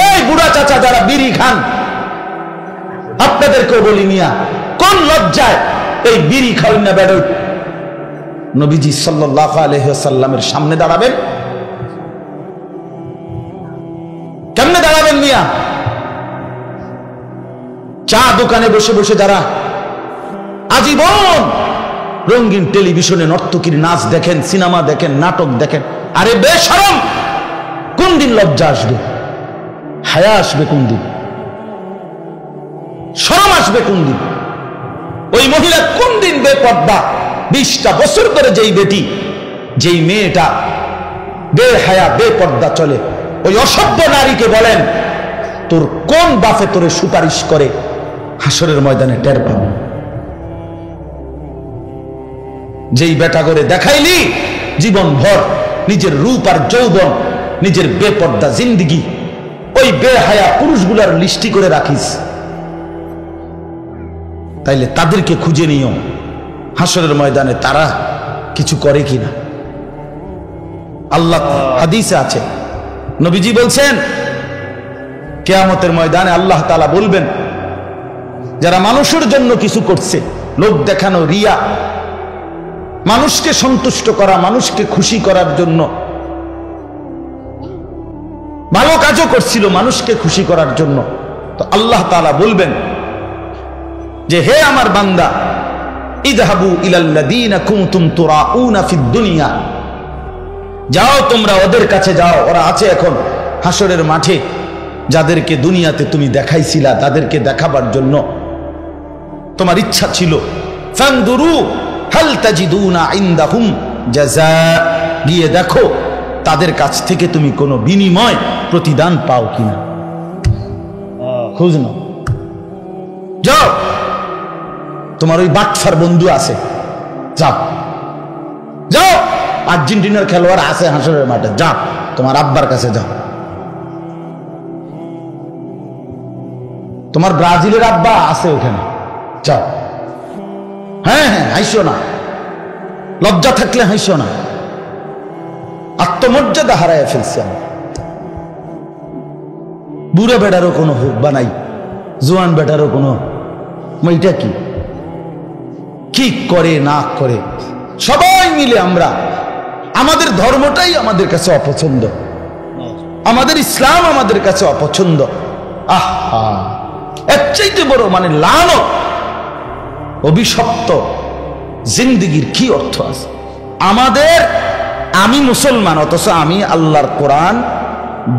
এই বুড়া চাচা যারা বিড়ি খান, আপনাদেরকেও বলি মিয়া, কোন লজ্জায় এই বিড়ি খাওয়ান না বেরোয় নবীজি সাল্লাল্লাহু আলাইহি ওয়াসাল্লামের সামনে দাঁড়াবেন? কেমনে দাঁড়াবেন মিয়া? চা দোকানে বসে বসে যারা আজীবন রঙিন টেলিভিশনে নর্তকীর নাচ দেখেন, সিনেমা দেখেন, নাটক দেখেন, আরে বেশরম, কোন দিন লজ্জা আসবে? হায়া আসবে কোন দিন? শরম আসবে কোন দিন? ওই মহিলা কোন দিন বেপর্দা? 20টা বছর করে যেই বেটি, যেই মেয়েটা বেহায়া বেপর্দা চলে, ওই অসভ্য নারীকে বলেন তোর কোন বাপে তোরে সুপারিশ করে? হাসরের ময়দানে টের পাব। যেই বেটা করে দেখাইলি জীবন ভর নিজের রূপ আর যৌবন, নিজের বেপর্দা জিন্দিগি, ওই বেহায়া পুরুষগুলার লিস্টি করে রাখিস, তাইলে তাদেরকে খুঁজে নিও হাসরের ময়দানে তারা কিছু করে কিনা। আল্লাহ হাদিসে আছে, নবীজি বলছেন কিয়ামতের ময়দানে আল্লাহ তাআলা বলবেন, যারা মানুষের জন্য কিছু করছে, লোক দেখানো, রিয়া, মানুষকে সন্তুষ্ট করা, মানুষকে খুশি করার জন্য ভালো কাজও করছিল মানুষকে খুশি করার জন্য, তো আল্লাহ তাআলা বলবেন যে হে আমার বান্দা, ইযহাবু ইলাল্লাযীনা কুনতুম তুরাউনা ফিদ দুনিয়া, যাও তোমরা ওদের কাছে যাও, ওরা আছে এখন হাসরের মাঠে, যাদেরকে দুনিয়াতে তুমি দেখাইছিলা, তাদেরকে দেখাবার জন্য তোমার ইচ্ছা ছিল। ফানদুরু হাল তাজিদুনা ইনদাহুম জাযা, গিয়ে দেখো তাদের কাছ থেকে তুমি কোনো বিনিময় প্রতিদান পাও কিনা, খোঁজ নাও। যাও, তোমার ওই বাটফার বন্ধু আছে, যাও যাও, আর্জেন্টিনার খেলোয়াড় আছে হাসরের মাঠে, যাও তোমার আব্বার কাছে যাও, তোমার ব্রাজিলের আব্বা আছে ওখানে, যাও। হ্যাঁ হ্যাঁ, হাসিও না, লজ্জা থাকলে হাসিও না, আত্মমর্যাদা হারায় ফেলছি আমি। বুড়া বেটারও কোনো হুব্বা নাই, জোয়ান বেটারও কোনো, এটা কি কি করে না করে সবাই মিলে আমরা, আমাদের ধর্মটাই আমাদের কাছে অপছন্দ, আমাদের ইসলাম আমাদের কাছে অপছন্দ। আহা, এর চাইতে বড় মানে লানত, অভিশপ্ত জিন্দেগির কি অর্থ আছে আমাদের? আমি মুসলমান, অথচ আমি আল্লাহর কোরআন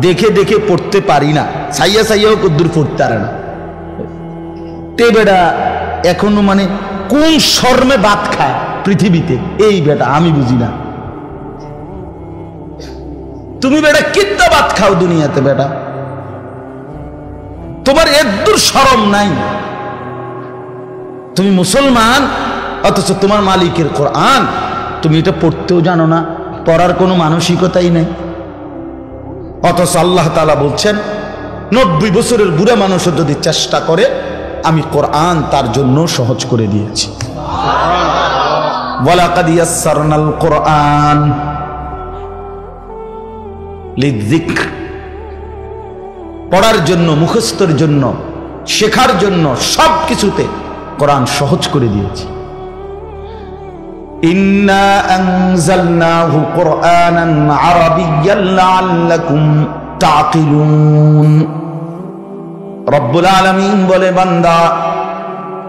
দেখে দেখে পড়তে পারি না, সাইয়া সাইয়াও কদ্দুর পড়তে পারে না। তে বেটা এখনো মানে কোন শর্মে ভাত খায় পৃথিবীতে, এই বেটা আমি বুঝি না। তুমি বেটা কিত্তা ভাত খাও দুনিয়াতে বেটা, তোমার একদূর শরম নাই। তুমি মুসলমান, অথচ তোমার মালিকের কোরআন তুমি এটা পড়তেও জানো না, পড়ার কোনো মানসিকতাই নেই। অথচ আল্লাহ তাআলা বলছেন 90 বছরের বুড়া মানুষও যদি চেষ্টা করে, আমি কোরআন তার জন্য সহজ করে দিয়েছি। ওয়ালাকাদ ইয়াসসারনাল কোরআন লিযিকর, পড়ার জন্য, মুখস্থের জন্য, শেখার জন্য, সব কিছুতে কোরআন সহজ করে দিয়েছি। ইন্না আনজালনাহু কুরআনান আরাবিয়্যান লাআল্লাকুম তাকিলুন। রব্বুল আলামিন বলে, বান্দা,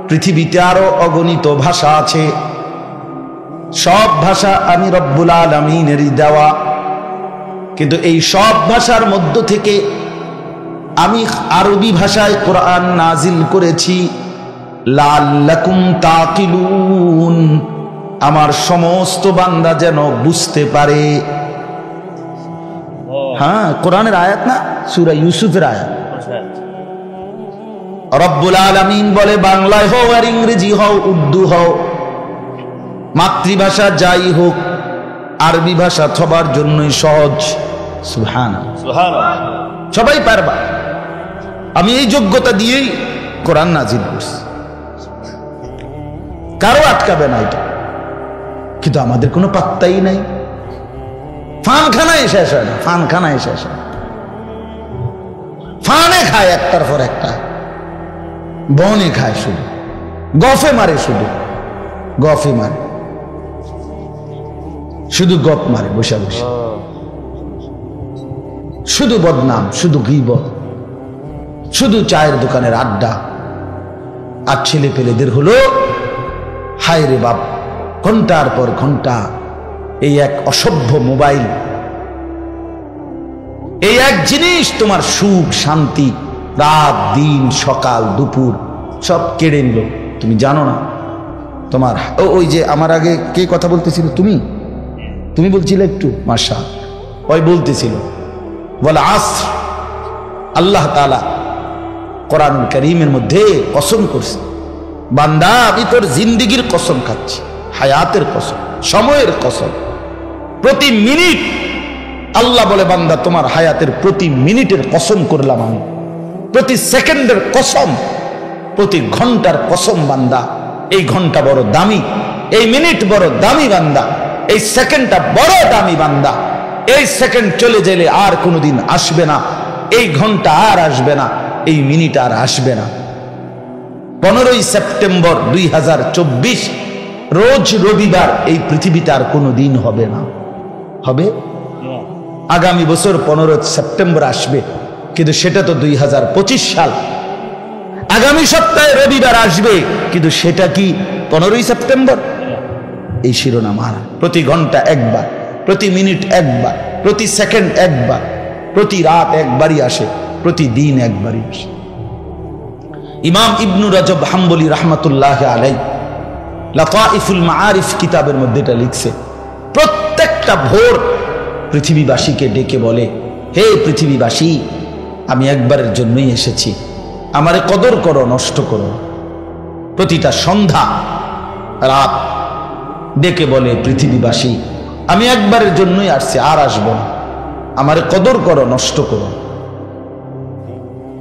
পৃথিবীতে আরো অগণিত ভাষা আছে, সব ভাষা আমি রব্বুল আলামিনেরই দেওয়া, কিন্তু এই সব ভাষার মধ্য থেকে আমি আরবি ভাষায় কোরআন নাজিল করেছি, লাআল্লাকুম তাকিলুন, আমার সমস্ত বান্দা যেন বুঝতে পারে। হ্যাঁ, কোরআনের আয়াত না, সূরা ইউসুফের আয়াত। রব্বুল আলামিন বলে, বাংলায় হও আর ইংরেজি হও, উর্দু হও, মাতৃভাষা যাই হোক, আরবি ভাষা সবার জন্যই সহজ। সুবহানাল্লাহ, সুবহানাল্লাহ, সবাই পারবা। আমি এই যোগ্যতা দিয়েই কোরআন নাজিল করছি, কারো আটকাবে না এটা। কিন্তু আমাদের কোনো পাত্তাই নাই, ফানখানায় শেষ হয় না, ফানখানায় শেষ হয়। ফানে খায় একটার পর একটা, বনে খায়, শুধু গফে মারে, শুধু গফে মারে, শুধু গপ মারে বসে বসে, শুধু বদনাম, শুধু গীবত, শুধু চায়ের দোকানের আড্ডা। আর ছেলে পেলেদের হলো হায় রে বাপ, ঘন্টার পর ঘন্টা এই এক অসভ্য মোবাইল, এই এক জিনিস তোমার সুখ শান্তি, রাত দিন সকাল দুপুর সব কেড়ে নিল। তুমি জানো না তোমার ওই যে আমার আগে কে কথা বলতেছিল, তুমি বলছিলে একটু মাশা, ওই বলতেছিল বলে আসর, আল্লাহ তাআলা কোরআনুল কারীমের মধ্যে কসম করছে, বান্দা আমি তোর জিন্দেগির কসম খাচ্ছি, হায়াতের কসম, সময়ের কসম, প্রতি মিনিট আল্লাহ বলে বান্দা তোমার হায়াতের প্রতি মিনিটের কসম করলাম আমি, প্রতি সেকেন্ডের কসম, প্রতি ঘন্টার কসম বান্দা, এই ঘন্টা বড় দামি, এই মিনিট বড় দামি বান্দা, এই সেকেন্ডটা বড় দামি বান্দা, এই সেকেন্ড চলে গেলে আর কোনোদিন আসবে না, এই ঘন্টা আর আসবে না, এই মিনিট আর আসবে না। 15ই সেপ্টেম্বর 2024 রোজ রবিবার এই পৃথিবীতে আর কোনো দিন হবে না। হবে আগামী বছর 15 সেপ্টেম্বর আসবে, কিন্তু সেটা তো 2025 সাল। আগামী সপ্তাহে রবিবার আসবে, কিন্তু সেটা কি 15ই সেপ্টেম্বর? এই শিরোনাম আর প্রতি ঘন্টা একবার, প্রতি মিনিট একবার, প্রতি সেকেন্ড একবার, প্রতি রাত একবারই আসে, প্রতিদিন একবারই আসে। ইমাম ইবনু রজব হাম্বলি রাহমাতুল্লাহ আলাইহি লাতাইফুল মাআরিফ কিতাবের মধ্যে এটা লিখছে, প্রত্যেকটা ভোর পৃথিবীবাসীকে ডেকে বলে, হে পৃথিবীবাসী, আমি একবারের জন্যই এসেছি, আমারে কদর করো, নষ্ট করো। প্রতিটা সন্ধ্যা রাত ডেকে বলে পৃথিবীবাসী, আমি একবারের জন্যই আসছি, আর আসবো না, আমারে কদর করো, নষ্ট করো।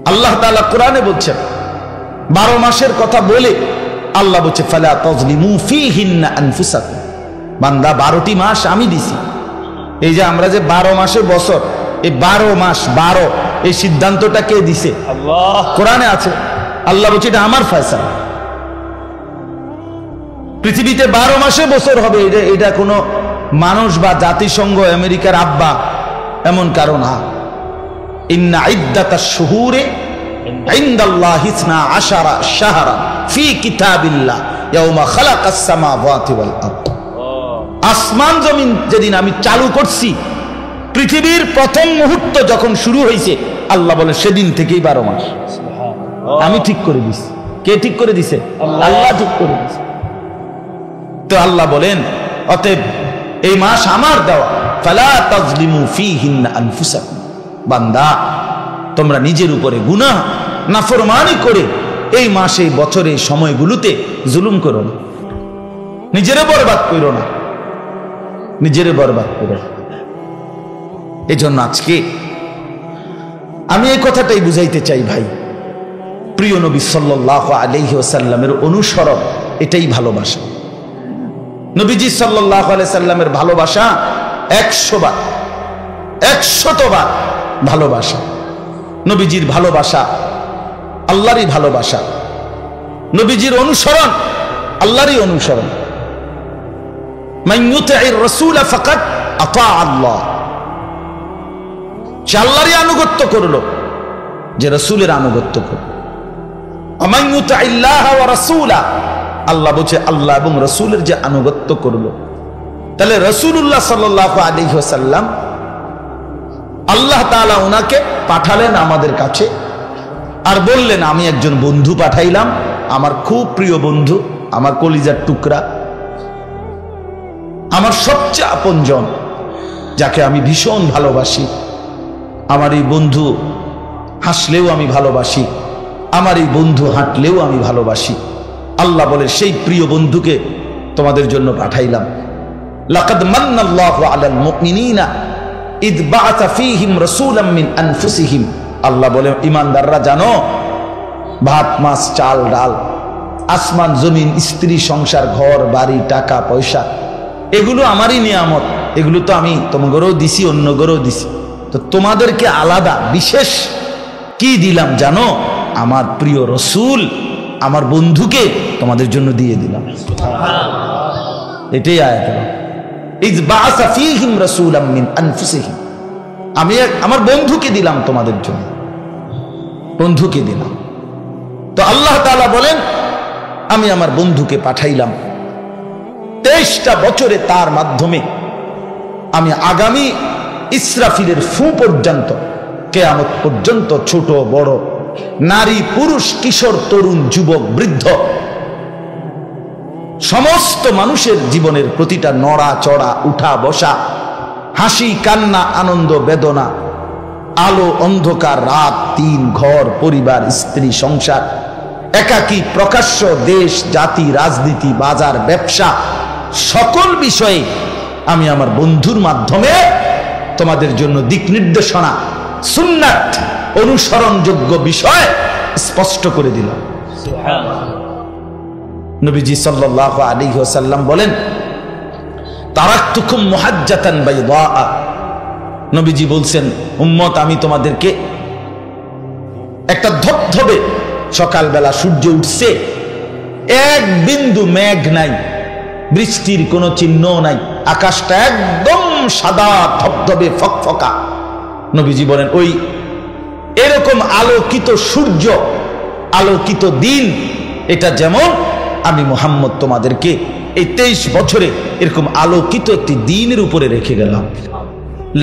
আল্লাহ তাআলা কোরআনে বলছেন, 12 মাসের কথা বলে আল্লাহ বলছে, ফালা তাজলিমু ফীহিন্না আনফুসাকুম, বান্দা 12টি মাস আমি দিছি। এই যে আমরা যে 12 মাসের বছর, এই 12 মাস 12, এই সিদ্ধান্তটা কে দিছে? আল্লাহ। কোরআনে আছে, আল্লাহ বলছে এটা আমার ফয়সালা। পৃথিবীতে 12 মাসে বছর হবে, এটা কোনো মানুষ বা জাতিসংঘ, আমেরিকার আব্বা এমন কারণ না। ইন্না ইদ্দাতাশ শুহুরি ইনদাল্লাহি 12 শাহরান ফি কিতাবিল্লাহ ইয়াওমা খালাকাস সামাওয়াতি ওয়াল আরদ। আসমান জমিন যেদিন আমি চালু করছি, পৃথিবীর প্রথম মুহূর্ত যখন শুরু হয়েছে, আল্লাহ বলে সেদিন থেকেই 12 মাস আমি ঠিক করে দিছি। কে ঠিক করে দিছে? আল্লাহ ঠিক করে দিছে। তো আল্লাহ বলেন, অতএব এই মাস আমার দেওয়া, ফালা তাজলিমু ফীহিন্না আনফুসাকুম, বান্দা তোমরা নিজের উপরে গুনাহ নাফরমানি করে এই মাসে বছরে সময়গুলোতে জুলুম করো না, নিজেরে বরবাদ করো না, নিজেরে বরবাদ করো না। এজন্য আজকে আমি এই কথাটাই বুঝাইতে চাই ভাই, প্রিয় নবী সাল্লাল্লাহু আলাইহি ওয়াসাল্লামের অনুসরণ, এটাই ভালোবাসা। নবীজি সাল্লাল্লাহু আলাইহি সাল্লামের ভালোবাসা 100 বার, 100 বার ভালোবাসা। নবীজির ভালোবাসা আল্লাহরই ভালোবাসা, নবীজির অনুসরণ আল্লাহরই অনুসরণ। মান ইউতি'র রাসূল ফাকাদ আতা আল্লাহ, সে আল্লাহরই আনুগত্য করলো যে রাসূলের আনুগত্য করলো। মান ইউতি'ল্লাহ ওয়া রাসূলা, আল্লাহ বলছে আল্লাহ এবং রাসূলের যে আনুগত্য করলো। তাহলে রাসূলুল্লাহ সাল্লাল্লাহু আলাইহি ওয়াসাল্লাম, আল্লাহ তাআলা ওনাকে পাঠালেন আমাদের কাছে, আর বললেন আমি একজন বন্ধু পাঠাইলাম, আমার খুব প্রিয় বন্ধু, আমার কলিজার টুকরা, আমার সবচেয়ে আপনজন, যাকে আমি ভীষণ ভালোবাসি। আমার এই বন্ধু হাসলেও আমি ভালোবাসি, আমার এই বন্ধু হাঁটলেও আমি ভালোবাসি। আল্লাহ বলে সেই প্রিয় বন্ধুকে তোমাদের জন্য পাঠাইলাম। লাকাদ মান্নাল্লাহু আলাল মুমিনিনা ইদ বাআসা ফীহিম রাসূলাম মিন আনফুসিহিম। আল্লাহ বলে ঈমানদাররা জানো, ভাত মাছ চাল ডাল, আসমান জমিন, স্ত্রী সংসার, ঘর বাড়ি, টাকা পয়সা, এগুলো আমারই নিয়ামত, এগুলো তো আমি তোমাদেরও দিছি, অন্য গরেও দিছি। তো তোমাদেরকে আলাদা বিশেষ কি দিলাম জানো? আমার প্রিয় রসুল, আমার বন্ধুকে তোমাদের জন্য দিয়ে দিলাম। এটাই আয়াত। ইয বাআসা ফীহিম রাসূলাম মিন আনফুসিহিম, আমি আমার বন্ধুকে দিলাম তোমাদের জন্য, বন্ধুকে দিলাম। তো আল্লাহ তাআলা বলেন আমি আমার বন্ধুকে পাঠাইলাম 23টা বছরে, তার মাধ্যমে আমি আগামী ইসরাফিলের ফু পর্যন্ত, কিয়ামত পর্যন্ত, ছোট বড়, নারী পুরুষ, কিশোর তরুণ, যুবক বৃদ্ধ, সমস্ত মানুষের জীবনের প্রতিটা নড়া চড়া, উঠা বসা, হাসি কান্না, আনন্দ বেদনা, আলো অন্ধকার, রাত দিন, ঘর পরিবার, স্ত্রী সংসার, একাকী প্রকাশ্য, দেশ জাতি রাজনীতি বাজার ব্যবসা, সকল বিষয়ে আমি আমার বন্ধুর মাধ্যমে তোমাদের জন্য দিক নির্দেশনা, সুন্নাত, অনুসরণযোগ্য বিষয় স্পষ্ট করে দিলাম। নবীজি সাল্লাল্লাহু আলাইহি ওয়াসাল্লাম বলেন তারাকতুকুম মুহাজ্জাতান বাইদা, নবীজি বলছেন উম্মত আমি তোমাদেরকে একটা ধবধবে, সকালবেলা সূর্য উঠছে, এক বিন্দু মেঘ নাই, বৃষ্টির কোনো চিহ্ন নাই, আকাশটা একদম সাদা ধবধবে ফকফকা। নবীজি বলেন ওই এরকম আলোকিত সূর্য, আলোকিত দিন, এটা যেমন আমি মুহাম্মদ তোমাদেরকে এই 23 বছরে এরকম আলোকিত একটি দিনের উপরে রেখে গেলাম।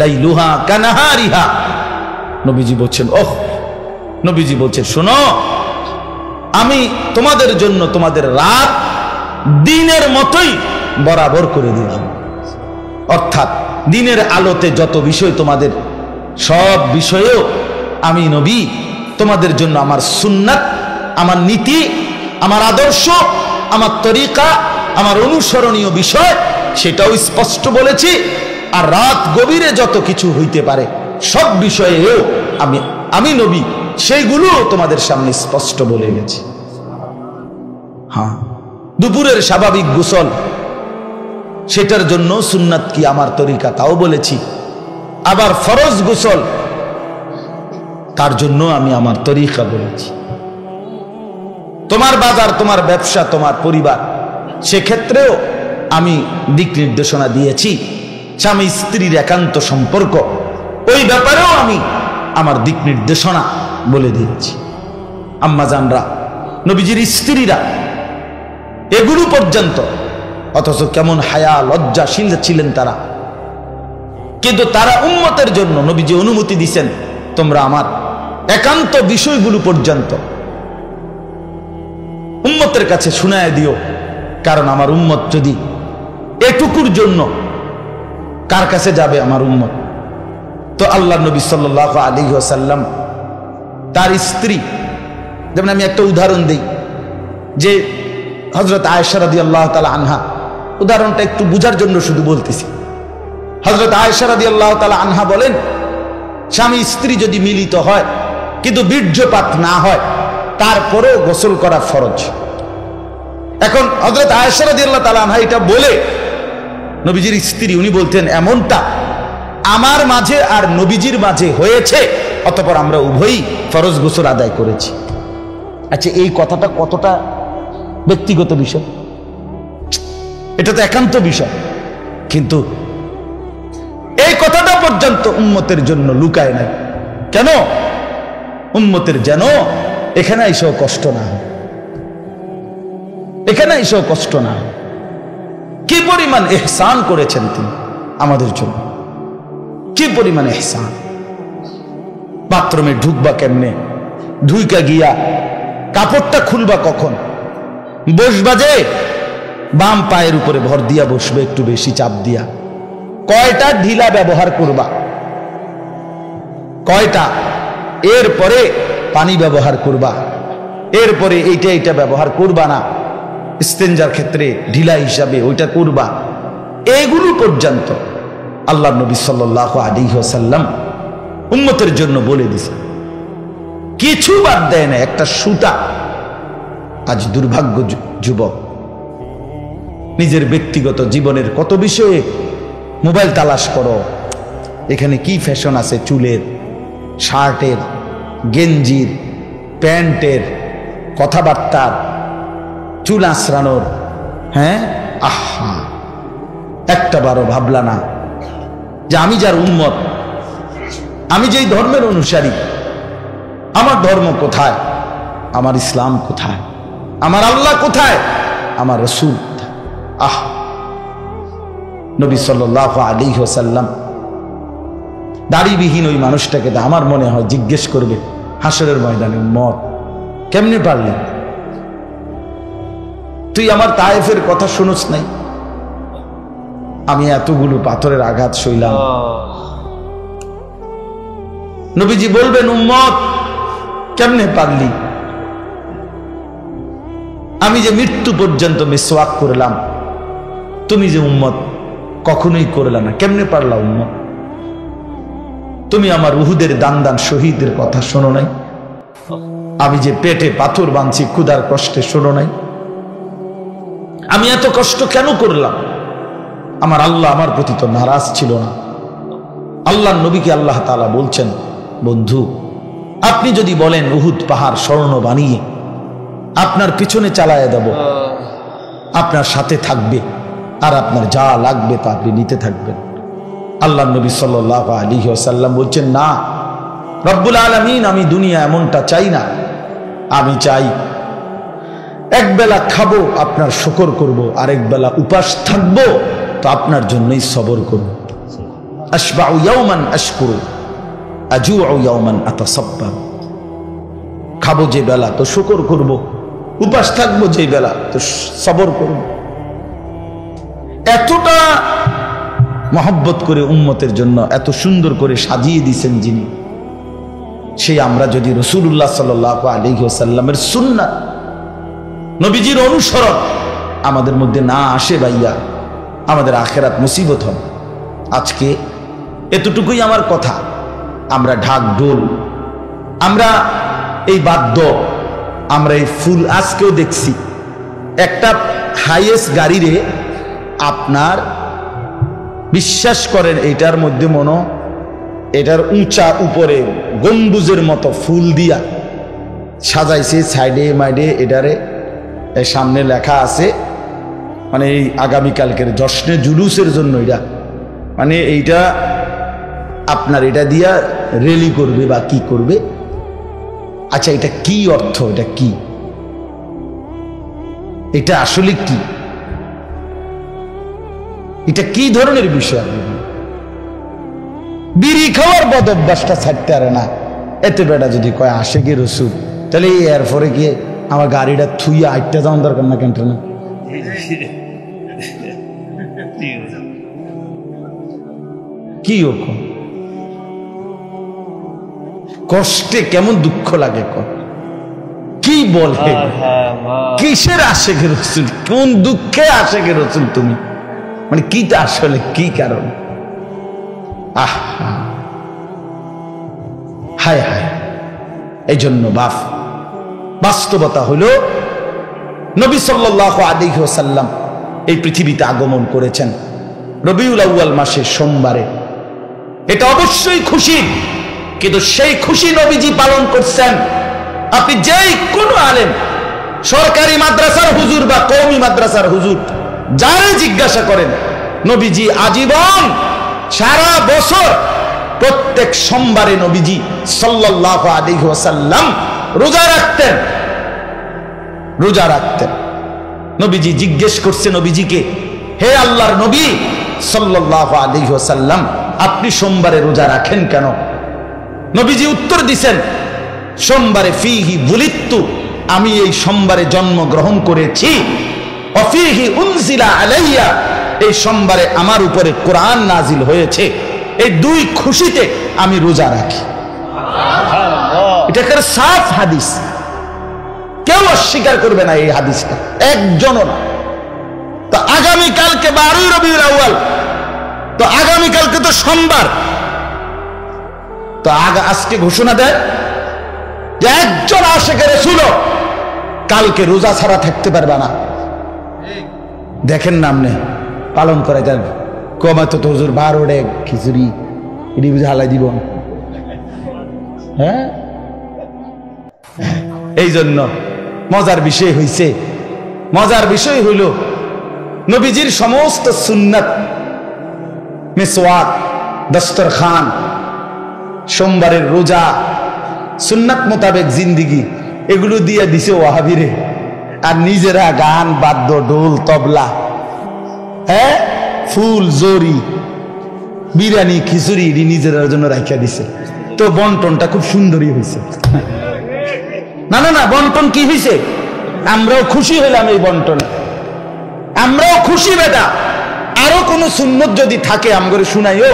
লাইলুহা কানাহারিহা, নবীজি বলছেন ওহ, নবীজি বলছেন শোনো, আমি তোমাদের জন্য তোমাদের রাত দিনের মতোই বরাবর করে দিলাম। অর্থাৎ দিনের আলোতে যত বিষয় তোমাদের, সব বিষয়েও আমি নবী তোমাদের জন্য আমার সুন্নাত, আমার নীতি, আমার আদর্শ, আমার তরিকা, আমার অনুসরণীয় বিষয় সেটাও স্পষ্ট বলেছি। আর রাত গভীরে যত কিছু হইতে পারে সব বিষয়েও আমি নবী সেইগুলো তোমাদের সামনে স্পষ্ট বলে গেছি। হ্যাঁ, দুপুরের স্বাভাবিক গোসল, সেটার জন্য সুন্নাত কি আমার তরিকা তাও বলেছি। আবার ফরজ গোসল, তার জন্য আমি আমার তরিকা বলেছি। তোমার বাজার, তোমার ব্যবসা, তোমার পরিবার, সেক্ষেত্রেও আমি দিক নির্দেশনা দিয়েছি। স্বামী স্ত্রীর একান্ত সম্পর্ক, ওই ব্যাপারেও আমি আমার দিক নির্দেশনা বলে দিয়েছি। আম্মা জানরা, নবীজির স্ত্রীরা এগুলো পর্যন্ত, অথচ কেমন হায়া লজ্জাশীল ছিলেন তারা, কিন্তু তারা উম্মতের জন্য নবীজি অনুমতি দিয়েছেন তোমরা আমার একান্ত বিষয়গুলো পর্যন্ত উম্মতের কাছে শুনায় দিও। কারণ আমার উম্মত যদি এটুকুর জন্য কার কাছে যাবে আমার উম্মত? তো আল্লাহ নবী সাল্লাল্লাহু আলাইহি ওয়াসাল্লাম তার স্ত্রী, যেমন আমি একটা উদাহরণ দিই, যে হযরত আয়েশা রাদিয়াল্লাহু তাআলা আনহা, উদাহরণটা একটু বুঝার জন্য শুধু বলতেছি। হযরত আয়েশা রাদিয়াল্লাহু তাআলা আনহা বলেন স্বামী স্ত্রী যদি মিলিত হয় কিন্তু বীর্যপাত না হয়, তারপরেও গোসল করা ফরজ। এখন হযরত আয়েশা রাদিয়াল্লাহু তাআলা আনহা এটা বলে, নবীজির স্ত্রী, উনি বলতেন এমনটা আমার মাঝে আর নবীজির মাঝে হয়েছে, অতঃপর আমরা উভয়ই ফরজ গোসল আদায় করেছি। আচ্ছা, এই কথাটা কতটা ব্যক্তিগত বিষয়, এটা তো একান্ত বিষয়, কিন্তু এই কথাটা পর্যন্ত উম্মতের জন্য লুকায় নাই। কেন? উম্মতের যেন এখানে এসেও কষ্ট না হয়, এখানে এসেও কষ্ট না হয়। কি পরিমাণ ইহসান করেছেন তিনি আমাদের জন্য, কি পরিমাণ ইহসান। বাথরুমে ঢুকবা কেমনে, ঢুইকা গিয়া কাপড়টা খুলবা কখন, বসবা যে বাম পায়ের উপরে ভর দিয়া বসবে, একটু বেশি চাপ দিয়া, কয়টা ঢিলা ব্যবহার করবা, কয়টা, এরপরে পানি ব্যবহার করবা, এরপরে এইটা ব্যবহার করবা না, ইস্তেঞ্জার ক্ষেত্রে ঢিলা হিসাবে ওইটা করবা। এইগুলো পর্যন্ত আল্লাহ নবী সাল্লাল্লাহু আলাইহি ওয়াসাল্লাম উম্মতের জন্য বলে দিছে, কিছু বাদ দেয় না, একটা সুতা। আজ দুর্ভাগ্য যুবক নিজের ব্যক্তিগত জীবনের কত বিষয়ে মোবাইল তালাশ করো, এখানে কি ফ্যাশন আছে, চুলের, শার্টের, গেঞ্জির, প্যান্টের, কথাবার্তার, চুল আঁচড়ানোর, হ্যাঁ, আহা, একটা বারও ভাবলা না যে আমি যার উম্মত, আমি যেই ধর্মের অনুসারী, আমার ধর্ম কোথায়, আমার ইসলাম কোথায়, আমার আল্লাহ কোথায়, আমার রাসূল কোথায়? আহ, নবী সাল্লাল্লাহু আলাইহি ওয়াসাল্লাম দাড়িবিহীন ওই মানুষটাকে তো আমার মনে হয় জিজ্ঞেস করবে হাসরের ময়দানে, উম্মত কেমনে পারলি? তুই আমার তায়েফের কথা শুনস নাই? আমি এতগুলো পাথরের আঘাত সইলাম। নবীজি বলবেন, উম্মত কেমনে পারলি? আমি যে মৃত্যু পর্যন্ত মিসওয়াক করলাম, তুমি যে উম্মত কখনোই করলা না, কেমনে পারলা উম্মত? তুমি আমার উহুদের দান দান শহীদের কথা শোনো নাই? আমি যে পেটে পাথর বাঁধছি ক্ষুধার কষ্টে শোনো নাই? আমি এত কষ্ট কেন করলাম? আমার আল্লাহ আমার প্রতি তো নারাজ ছিল না। আল্লাহর নবীকে আল্লাহ তাআলা বলছেন, বন্ধু আপনি যদি বলেন উহুদ পাহাড় স্বর্ণ বানিয়ে আপনার পিছনে চালায়া দেব, আপনার সাথে থাকবে, আর আপনার যা লাগবে তা আপনি নিতে থাকবেন। আল্লাহর নবী সাল্লাল্লাহু আলাইহি ওয়াসাল্লাম বলছেন, না রব্বুল আলামিন, আমি দুনিয়া এমনটা চাই না। আমি চাই এক বেলা খাবো, আপনার শুকর করব, আরেক বেলা উপাস থাকবো, তো আপনার জন্যই সবর করব। আশবাউ ইয়াওমান আশকুরু, আজুউ ইয়াওমান আতাসাব্বার। খাবো যে বেলা তো শুকর করব, উপাস থাকবো যে বেলা তো সবর করব। এতটা মহব্বত করে উম্মতের জন্য এত সুন্দর করে সাজিয়ে দিয়েছেন যিনি, সেই আমরা যদি রাসূলুল্লাহ সাল্লাল্লাহু আলাইহি ওয়াসাল্লামের সুন্নাত, নবীজির অনুসরণ আমাদের মধ্যে না আসে ভাইয়া, আমাদের আখেরাত মুসিবত হবে। আজকে এতটুকুই আমার কথা। আমরা ঢাক ঢোল, আমরা এই বাদ্য, আমরা এই ফুল, আজকেও দেখছি একটা হাইয়েস্ট গাড়িরে আপনার বিশ্বাস করেন এটার মধ্যে মনো, এটার উঁচা উপরে গম্বুজের মতো ফুল দিয়া সাজাইছে, সাইডে মাইডে এটারে সামনে লেখা আছে, মানে এই আগামীকালকের জশ্নে জুলুসের জন্য এটা, মানে এইটা আপনার এটা দিয়া রেলি করবে বা কি করবে। আচ্ছা এটা কি অর্থ? এটা কি? এটা আসলে কি? এটা কি ধরনের বিষয়? বিড়ি খাওয়ার বদ অভ্যাসটা ছাড়তে পারে না। এতে বেটা যদি কয় আশেকে রসুল, তাহলে এরপরে গিয়ে আমার গাড়িটা থুইয়া আইটটা যাওয়ার দরকার না, কেন না? কি ওরকম কষ্টে কেমন দুঃখ লাগে, কি বলে, কিসের আশেকে রসুল, কোন দুঃখে আশেকে রসুল তুমি, মানে কিটা আসলে কি কারণ? হায় হায়। এই জন্য বাস্তবতা হলো নবী সাল্লাল্লাহু আলাইহি ওয়াসাল্লাম এই পৃথিবীতে আগমন করেছেন রবিউল আউয়াল মাসের সোমবারে। এটা অবশ্যই খুশি, কিন্তু সেই খুশি নবীজি পালন করছেন। আপনি যেই কোনো আলেম, সরকারি মাদ্রাসার হুজুর বা কওমি মাদ্রাসার হুজুর, যারে জিজ্ঞাসা করেন, নবীজি আজীবন সারা বছর প্রত্যেক সোমবারে নবীজি সাল্লাল্লাহু আলাইহি ওয়াসাল্লাম রোজা রাখতেন, রোজা রাখতেন। নবীজি জিজ্ঞেস করছে নবীজিকে, হে আল্লাহর নবী সাল্লাল্লাহু আলাইহি ওয়াসাল্লাম, আপনি সোমবারে রোজা রাখেন কেন? নবীজি উত্তর দিছেন, সোমবারে ফিহি বুলিত্তু, আমি এই সোমবারে জন্মগ্রহণ করেছি, ওয়াফিহি উনজিলা আলাইয়া, এই সোমবারে আমার উপরে কোরআন নাজিল হয়েছে। এই দুই খুশিতে আমি রোজা রাখি। এটা একটা সাফ হাদিস, কেউ অস্বীকার করবে না এই হাদিসটা, একজনও না। তো আগামীকালকে 12 রবিউল আউয়াল, তো আগামীকালকে তো সোমবার, তো আজকে ঘোষণা দেয় যে একজন আশিকে রাসূল কালকে রোজা ছাড়া থাকতে পারবে না। দেখেন না আপনি পালন করে যান, কমা তো হুজুর 12 খিচুড়ি এটি বুঝে হালাই দিব, হ্যাঁ এই জন্য মজার বিষয় হইছে, মজার বিষয় হইল নবীজির সমস্ত সুন্নাত, মিসওয়াক, দস্তরখান, সোমবারের রোজা, সুন্নাত মোতাবেক জিন্দিগি, এগুলো দিয়ে দিছে ওয়াহাবিরে। আর নিজেরা গান, বাদ্য, ঢোল, তবলা, হ্যাঁ, ফুল, জরি, বিরিয়ানি, খিচুড়ি নিজের জন্য রাখিয়া দিছে। তো বন্টনটা খুব সুন্দরই হয়েছে। না না না, বন্টন কি হয়েছে? আমরাও খুশি হইলাম এই বন্টনে, আমরাও খুশি। বেটা, আরো কোন সুন্নত যদি থাকে আমগরে শুনাইও,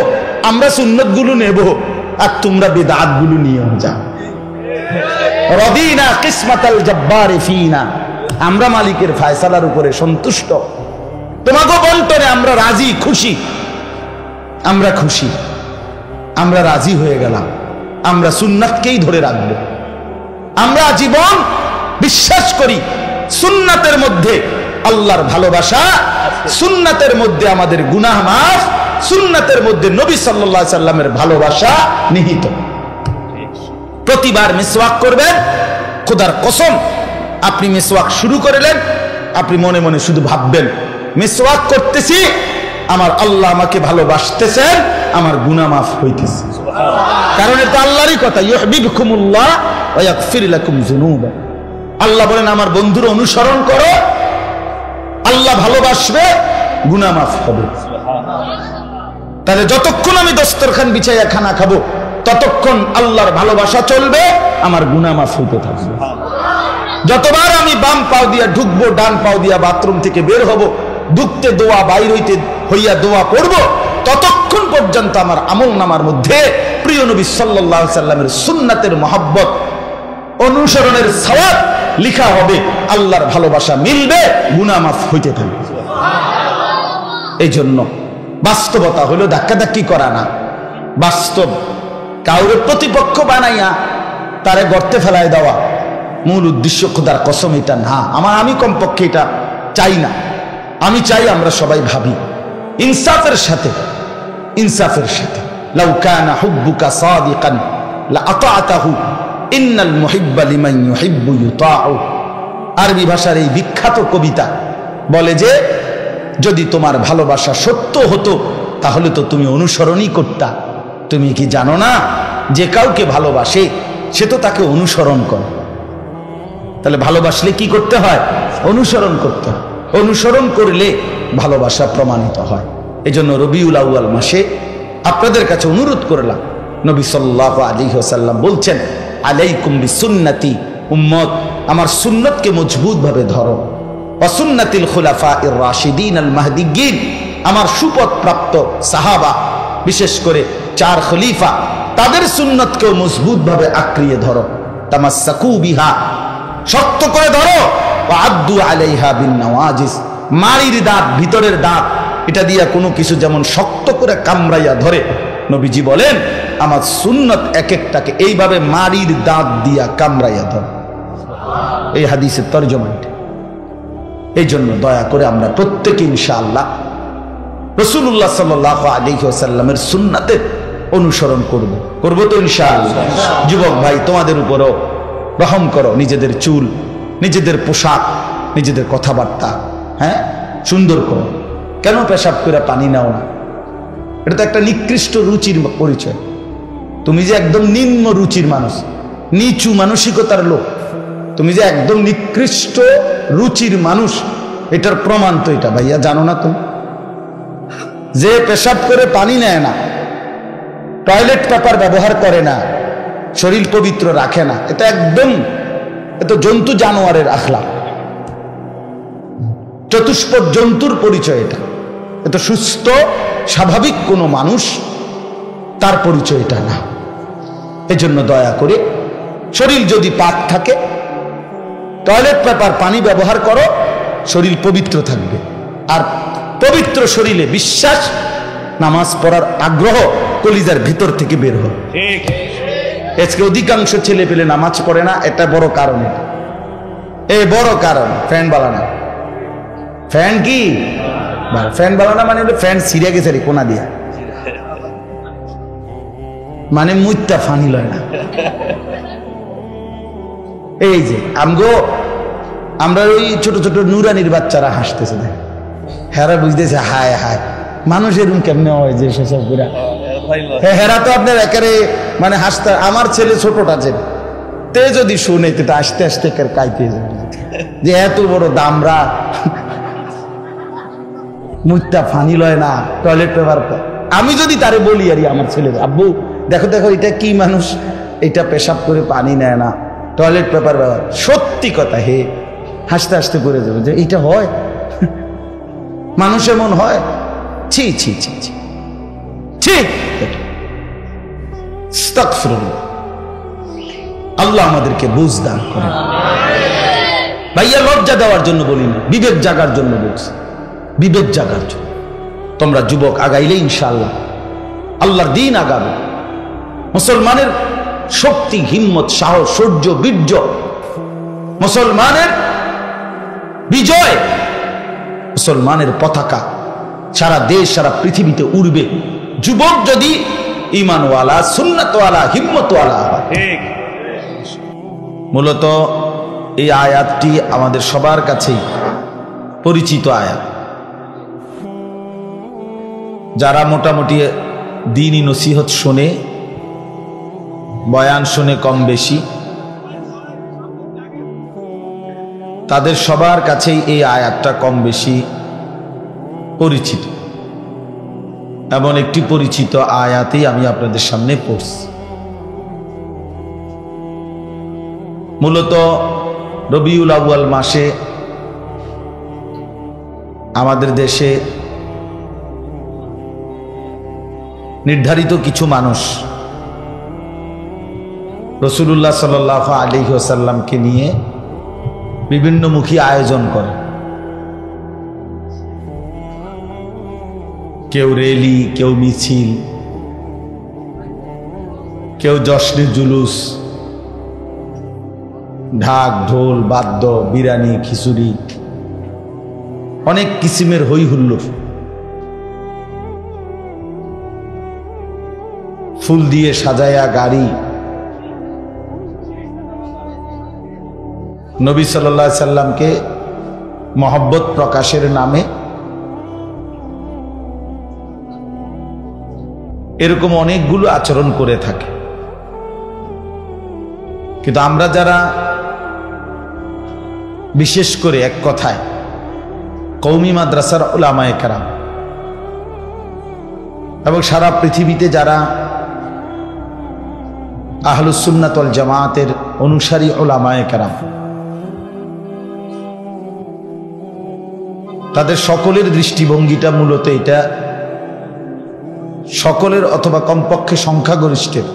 আমরা সুন্নত গুলো নেব, আর তোমরা বিদআত গুলো নিয়ে যাও। রদিনা কিসমাতাল জব্বার ফিনা, আমরা মালিকের ফয়সালার উপরে সন্তুষ্ট। তোমাকে বন্টনে আমরা রাজি, খুশি, আমরা খুশি, আমরা রাজি হয়ে গেলাম। আমরা সুন্নাতকেই ধরে রাখবো। আমরা জীবন বিশ্বাস করি সুন্নাতের মধ্যে আল্লাহর ভালোবাসা, সুন্নাতের মধ্যে আমাদের গুনাহ মাফ, সুন্নাতের মধ্যে নবী সাল্লাল্লাহু আলাইহি সাল্লামের ভালোবাসা নিহিত। প্রতিবার মিসওয়াক করবেন, খোদার কসম আপনি মিসওয়াক শুরু করলেন, আপনি মনে মনে শুধু ভাববেন মিসওয়াক করতেছি, আমার আল্লাহ আমাকে ভালোবাসতেছেন, আমার গুনাহ মাফ হইতেছে। কারণ এটা আল্লাহরই কথা, ইউহিব্বুকুমুল্লাহ ওয়া ইয়াগফির লাকুম যুনুবা। আল্লাহ বলেন আমার বন্ধুর অনুসরণ করো, আল্লাহ ভালোবাসবে, গুনাহ মাফ হবে। তাহলে যতক্ষণ আমি দস্তরখান বিছাইয়া খানা খাবো, ততক্ষণ আল্লাহর ভালোবাসা চলবে, আমার গুনাহ মাফ হইতে থাকবে। যতবার আমি বাম পাও দিয়া ঢুকবো, ডান পাও দিয়া বাথরুম থেকে বের হব, ঢুকতে দোয়া, বাইর হইতে হইয়া দোয়া পড়ব, ততক্ষণ পর্যন্ত আমার আমল নামার মধ্যে প্রিয় নবী সাল্লাল্লাহু আলাইহি সাল্লামের সুন্নাতের মহব্বত, অনুসরণের সওয়াব লিখা হবে, আল্লাহর ভালোবাসা মিলবে, গুনাহ মাফ হইতে থাকবে। এই জন্য বাস্তবতা হলো ধাক্কাধাক্কি করা না, বাস্তব কাউরে প্রতিপক্ষ বানাইয়া তারে গর্তে ফেলায় দেওয়া মূল উদ্দেশ্য খোদার কসম এটা না। আমি কমপক্ষে এটা চাই না। আমি চাই আমরা সবাই ভাবি ইনসাফের সাথে, ইনসাফের সাথে। লাউ কানা হুব্বুকা সাদিকান লা আতাআতাহু ইন্নাল মুহিব্বা লিমান ইউহিব্বু ইউতাউ। আরবি ভাষার এই বিখ্যাত কবিতা বলে যে যদি তোমার ভালোবাসা সত্য হতো তাহলে তো তুমি অনুসরণই করতা। তুমি কি জানো না যে কাউকে ভালোবাসে সে তো তাকে অনুসরণ করে। তাহলে ভালোবাসলে কি করতে হয়? অনুসরণ করতে হয়। অনুসরণ করলে ভালোবাসা প্রমাণিত হয়। এই জন্য রবিউল আউয়াল মাসে আপনাদের কাছে অনুরোধ করলাম, নবী সাল্লাল্লাহু আলাইহি ওয়াসাল্লাম বলছেন আলাইকুম বিসুন্নতি, উম্মত আমার সুন্নতকে মজবুত ভাবে ধরো, ওয়া সুন্নাতিল খুলাফাইর রাশিদিন আল মাহদিয়্যিন, আমার সুপথ প্রাপ্ত সাহাবা বিশেষ করে 4 খলিফা তাদের সুন্নতকেও মজবুত ভাবে আঁকড়িয়ে ধরো। তামাসসাকু বিহা, শক্ত করে ধরো, ওয়া আদ্দু আলাইহা বিন নওয়াজিস, মাড়ির দাঁত, ভিতরের দাঁত, এটা দিয়া কোনো কিছু যেমন শক্ত করে কামড়াইয়া ধরে, নবীজি বলেন আমার সুন্নত এক একটাকে এইভাবে মাড়ির দাঁত দিয়া কামড়াইয়া ধরে। এই হাদিসের তরজমা এটা। এই জন্য দয়া করে আমরা প্রত্যেকে ইনশাআল্লাহ রাসূলুল্লাহ সাল্লাল্লাহু আলাইহি ওয়াসাল্লামের সুন্নাতের অনুসরণ করব তো ইনশাআল্লাহ। যুবক ভাই তোমাদের উপরও রহম করো, নিজেদের চুল, নিজেদের পোশাক, নিজেদের কথাবার্তা হ্যাঁ সুন্দর করো। কেন পেশাব করে পানি নাও না? এটা তো একটা নিকৃষ্ট রুচির পরিচয়। তুমি যে একদম নিম্ন রুচির মানুষ, নিচু মানসিকতার লোক, তুমি যে একদম নিকৃষ্ট রুচির মানুষ, এটার প্রমাণ তো এটা ভাইয়া, জানো না তুমি? যে পেশাব করে পানি নেয় না, টয়লেট পেপার ব্যবহার করে না, শরীর পবিত্র রাখে না, এটা একদম এত জন্তু জানোয়ারের আখলাক, চতুষ্পদ জন্তুর পরিচয় এটা। এত সুস্থ স্বাভাবিক কোনো মানুষ তার পরিচয় এটা না। এজন্য দয়া করে শরীর যদি পাক থাকে, টয়লেট পেপার পানি ব্যবহার করো, শরীর পবিত্র থাকবে। আর পবিত্র শরীরে বিশ্বাস, নামাজ পড়ার আগ্রহ কলিজার ভিতর থেকে বের হয়। আজকে অধিকাংশ ছেলে পেলে নামাজ পড়ে না, এটা বড় কারণ। এই বড় কারণ ফ্যান বালানা। ফ্যান কি ফ্যান বালানা মানে ফ্যান ছিঁড়ে গেছে রে কোনা দিয়া, মানে মুইটা ফানি লয় না। এই যে আমরা ওই ছোট ছোট নুরানির বাচ্চারা হাসতেছে, দেখ হেরা বুঝতেছে হায় হায় মানুষ এরকম কেমনে হয় যে সেসব ঘুরা। হেরা তো আপনার একেবারে মানে হাসতে, আমার ছেলে ছোটটা যে তে যদি শুনে তো আস্তে আস্তে কাইতে যে এত বড় দামরা মুখটা ফানি লয় না টয়লেট পেপার। আমি যদি তারে বলি আর আমার ছেলে আব্বু দেখো দেখো এটা কি মানুষ, এটা পেশাব করে পানি নেয় না, টয়লেট পেপার ব্যবহার, সত্যি কথা হে হাসতে হাসতে করে যাবে যে এটা হয়, মানুষ এমন হয়। ছি ছি ছি ছি ছি, আস্তাগফিরুল্লাহ। আল্লাহ আমাদেরকে বুঝ দান করেন। ভাইয়া লজ্জা দেওয়ার জন্য বলি না, বিবেক জাগার জন্য বলছি, বিবেক জাগার জন্য। তোমরা যুবক আগাইলে ইনশাআল্লাহ আল্লাহর দ্বীন আগাবে। মুসলমানের শক্তি, হিম্মত, সাহস, শৌর্য, বীর্য, মুসলমানের বিজয়, মুসলমানের পতাকা সারা দেশ সারা পৃথিবীতে উড়বে যুবক যদি ঈমানওয়ালা, সুন্নাতওয়ালা, হিম্মতওয়ালা হয়। মূলত এই আয়াতটি আমাদের সবার কাছেই পরিচিত আয়াত। যারা মোটামুটি দ্বীনি নসিহত শোনে, বয়ান শুনে কম বেশি, তাদের সবার কাছেই এই আয়াতটা কম বেশি পরিচিত। এমন একটি পরিচিত আয়াতই আমি আপনাদের সামনে পড়ছি। মূলত রবিউল আউয়াল মাসে আমাদের দেশে নির্ধারিত কিছু মানুষ রাসূলুল্লাহ সাল্লাল্লাহু আলাইহি ওয়াসাল্লামকে নিয়ে বিভিন্নমুখী আয়োজন করে। কেউ রেলি, কেউ মিছিল, কেউ জশ্নে জুলুস, ঢাক ঢোল বাদ্য, বিরিয়ানি খিচুড়ি, অনেক কিসিমের হই হুল্লোড়, ফুল দিয়ে সাজায়া গাড়ি, নবী সাল্লাল্লাহু আলাইহি সাল্লামকে মহব্বত প্রকাশের নামে এরকম অনেকগুলো আচরণ করে থাকে। কিন্তু আমরা যারা বিশেষ করে এক কথায় কওমি মাদ্রাসার উলামায়ে কেরাম এবং সারা পৃথিবীতে যারা আহলুস সুন্নাত ওয়াল জামাতের অনুসারী উলামায়ে কেরাম, তাদের সকলের দৃষ্টিভঙ্গিটা মূলত এটা, সকলের অথবা কমপক্ষে সংখ্যাগরিষ্ঠের,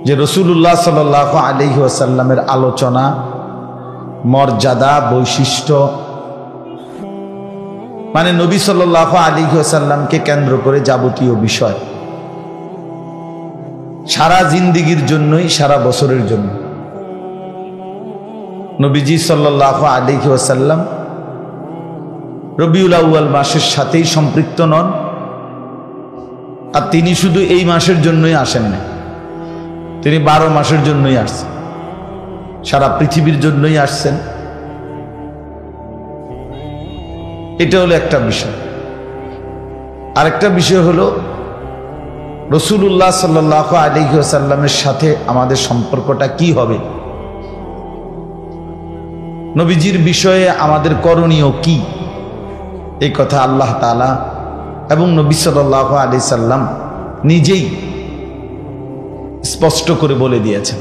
যে রাসূলুল্লাহ সাল্লাল্লাহু আলাইহি ওয়াসাল্লামের আলোচনা, মর্যাদা, বৈশিষ্ট্য, মানে নবী সাল্লাল্লাহু আলাইহি ওয়াসাল্লামকে কেন্দ্র করে যাবতীয় বিষয় সারা জিন্দেগীর জন্যই, সারা বছরের জন্য নবীজি সাল্লাল্লাহু আলাইহি ওয়াসাল্লাম রবিউল আউয়াল মাসের সাথেই সম্পৃক্ত নন। আর তিনি শুধু এই মাসের জন্যই আসেন না, তিনি 12 মাসের জন্যই আসছেন, সারা পৃথিবীর জন্যই আসছেন। এটা হলো একটা বিষয়। আরেকটা বিষয় হলো রাসূলুল্লাহ সাল্লাল্লাহু আলাইহি ওয়াসাল্লামের সাথে আমাদের সম্পর্কটা কি হবে, নবীজির বিষয়ে আমাদের করণীয় কি, এই কথা আল্লাহ তাআলা এবং নবী সাল্লাল্লাহু আলাইহি সাল্লাম নিজেই স্পষ্ট করে বলে দিয়েছেন।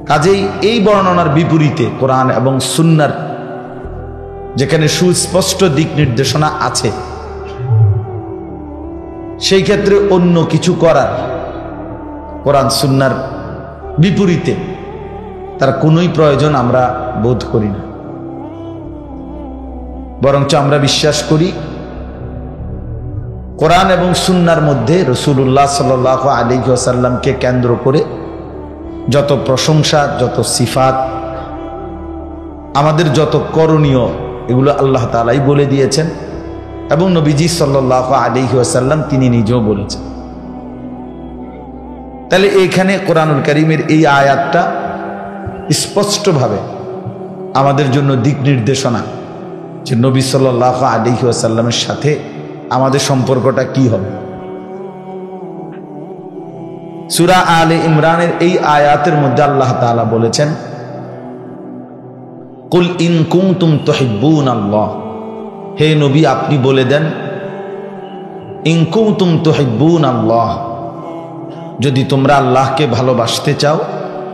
কাজেই এই বর্ণনার বিপরীতে কোরআন এবং সুন্নার যেখানে সুস্পষ্ট দিক নির্দেশনা আছে, সেই ক্ষেত্রে অন্য কিছু করার কোরআন সুন্নার বিপরীতে তার কোনোই প্রয়োজন আমরা বোধ করি না। বরঞ্চ আমরা বিশ্বাস করি কোরআন এবং সুন্নার মধ্যে রাসূলুল্লাহ সাল্লাল্লাহু আলাইহি ওয়াসাল্লামকে কেন্দ্র করে যত প্রশংসা, যত সিফাত, আমাদের যত করণীয়, এগুলো আল্লাহ তাআলাই বলে দিয়েছেন এবং নবীজি সাল্লাল্লাহু আলাইহি ওয়াসাল্লাম তিনি নিজেও বলেছেন। তাহলে এইখানে কোরআনুল কারীমের এই আয়াতটা স্পষ্টভাবে আমাদের জন্য দিক নির্দেশনা যে নবী সাল্লাল্লাহু আলাইহি ওয়াসাল্লামের সাথে আমাদের সম্পর্কটা কি হবে। সূরা আলে ইমরানের এই আয়াতের মধ্যে আল্লাহ তাআলা বলেছেন, কুল ইন কুনতুম তুহিব্বুনাল্লাহ, হে নবী আপনি বলে দেন, ইন কুনতুম তুহিব্বুনাল্লাহ, যদি তোমরা আল্লাহকে ভালোবাসতে চাও,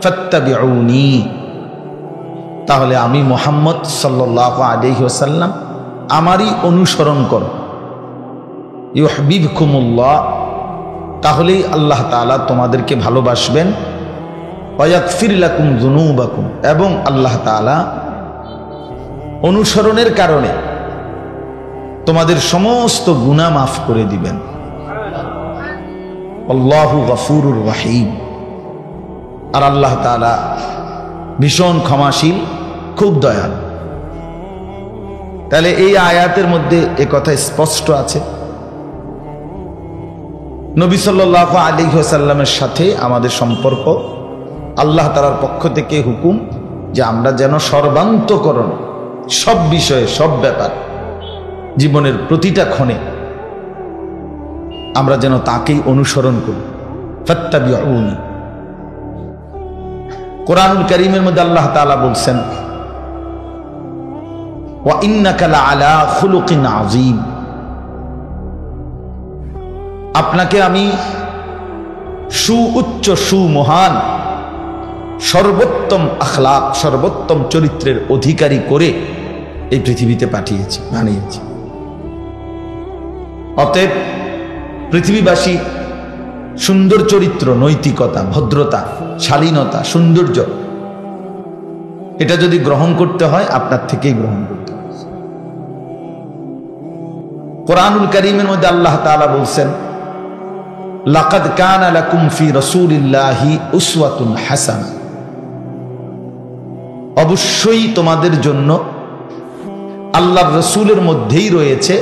ফাত্তাবিউনি, তাহলে আমি মুহাম্মদ সাল্লাল্লাহু আলাইহি ওয়াসাল্লাম আমারই অনুসরণ করো। ইউহিব্বুকুমুল্লাহ, তাহলেই আল্লাহ তাআলা তোমাদেরকে ভালোবাসবেন। ওয়া ইয়াগফির লাকুম যুনুবাকুম, এবং আল্লাহ তাআলা অনুসরণের কারণে তোমাদের সমস্ত গুনাহ মাফ করে দিবেন। আল্লাহু গফুরুর রহিম, আর আল্লাহ তাআলা ভীষণ ক্ষমাশীল, খুব দয়ালু। তাহলে এই আয়াতের মধ্যে এ কথা স্পষ্ট আছে, নবী সাল্লাল্লাহু আলাইহি ওয়াসাল্লামের সাথে আমাদের সম্পর্ক, আল্লাহ তাআলার পক্ষ থেকে হুকুম যে আমরা যেন সর্বান্তকরণ সব বিষয়ে, সব ব্যাপার, জীবনের প্রতিটা ক্ষণে আমরা যেন তাকেই অনুসরণ করি। ফাত্তাবিউনি। কোরআনুল কারীমের মধ্যে আল্লাহ তাআলা বলছেন, ওয়া ইন্নাকা লাআলা খুলুকিন আযীম, আপনাকে আমি সুউচ্চ, সুমহান, সর্বোত্তম আখলাক, সর্বোত্তম চরিত্রের অধিকারী করে এই পৃথিবীতে পাঠিয়েছি, বানিয়েছি। অতএব পৃথিবীবাসী সুন্দর চরিত্র, নৈতিকতা, ভদ্রতা, শালীনতা, সৌন্দর্য, এটা যদি গ্রহণ করতে হয় আপনার থেকেই গ্রহণ করতে হবে। কোরআনুল কারীমের মধ্যে আল্লাহ তাআলা বলছেন, লাকাদ কানা লাকুম ফি রাসূলিল্লাহি উসওয়াতুন হাসানা, অবশ্যই তোমাদের জন্য আল্লাহর রাসূলের মধ্যেই রয়েছে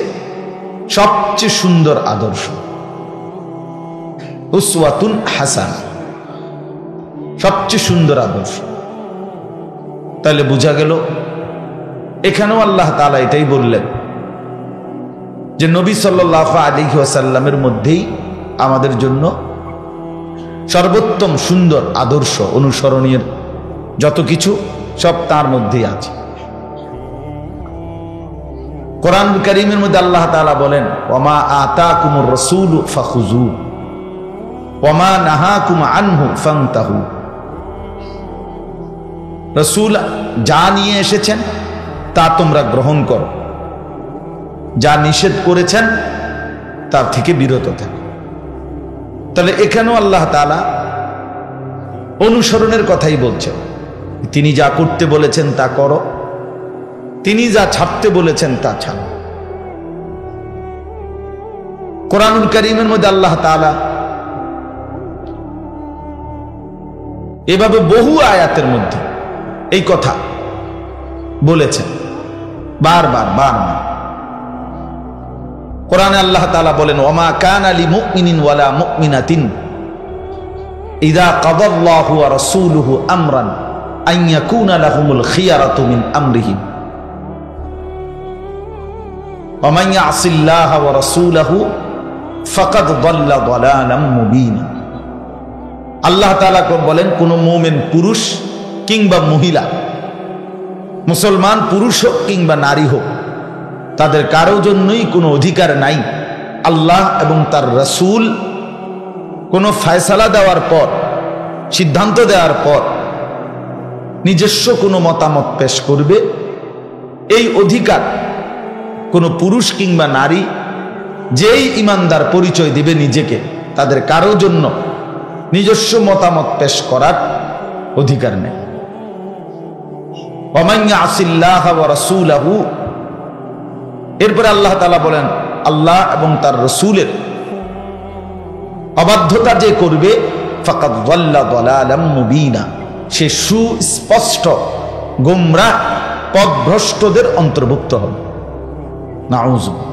সবচেয়ে সুন্দর আদর্শ। উসওয়াতুন হাসানা, সবচেয়ে সুন্দর আদর্শ। তাহলে বোঝা গেল এখানেও আল্লাহ তাআলা এটাই বললেন যে নবী সাল্লাল্লাহু আলাইহি ওয়াসাল্লামের মধ্যেই আমাদের জন্য সর্বোত্তম সুন্দর আদর্শ, অনুসরণীয় যত কিছু সব তার মধ্যেই আছে। কোরআনুল কারীমের মধ্যে আল্লাহ তাআলা বলেন, ওয়ামা আতাকুমুর রাসূলু ফাখুযু ওয়ামা নাহাকুম আনহু ফান্তাহু, রাসূল যা নিয়ে এসেছেন তা তোমরা গ্রহণ করো, যা নিষেধ করেছেন তার থেকে বিরত থাকো। তাহলে এখানেও আল্লাহ তাআলা অনুসরণের কথাই বলছেন, তিনি যা করতে বলেছেন তা করো, তিনি যা ছাড়তে বলেছেন তা ছাড়ো। কোরআনুল কারীমের মধ্যে আল্লাহ তাআলা এভাবে বহু আয়াতের মধ্যে এই কথা বলেছেন, বারবার বারবার। কোরআনে আল্লাহ তাআলা বলেন, ওয়ামা কানা লিমুমিনিন ওয়ালা মুমিনাতিন ইযা কাদাল্লাহু ওয়া রাসূলুহু আমরান আন ইয়াকুনা লাহুমুল খিয়ারাতু মিন আমরিহিম ওয়া মান ইয়াসিল্লাহা ওয়া রাসূলাহু ফাকাদ দাল্লা দালালাম মুবিনা। আল্লাহ তাআলা বলেন, কোন মুমিন পুরুষ কিংবা মহিলা, মুসলমান পুরুষ হোক কিংবা নারী হোক, তাদের কারো জন্যই কোনো অধিকার নাই আল্লাহ এবং তার রাসূল কোনো ফয়সালা দেওয়ার পর, সিদ্ধান্ত দেওয়ার পর নিজস্ব কোনো মতামত পেশ করবে, এই অধিকার কোনো পুরুষ কিংবা নারী যেই ইমানদার পরিচয় দিবে নিজেকে, তাদের কারো জন্য নিজস্ব মতামত পেশ করার অধিকার নেই। ওয়া মান ইয়াসিল্লাহা ওয়া রাসূলাহু, এরপরে আল্লাহ তাআলা বলেন, আল্লাহ এবং তার রাসূলের অবাধ্যতা যে করবে, ফাকাদ যাল্লা দালালাম মুবিনা, সে সুস্পষ্ট গোমরাহ পথভ্রষ্টদের অন্তর্ভুক্ত হবে। নাউযুবিল্লাহ।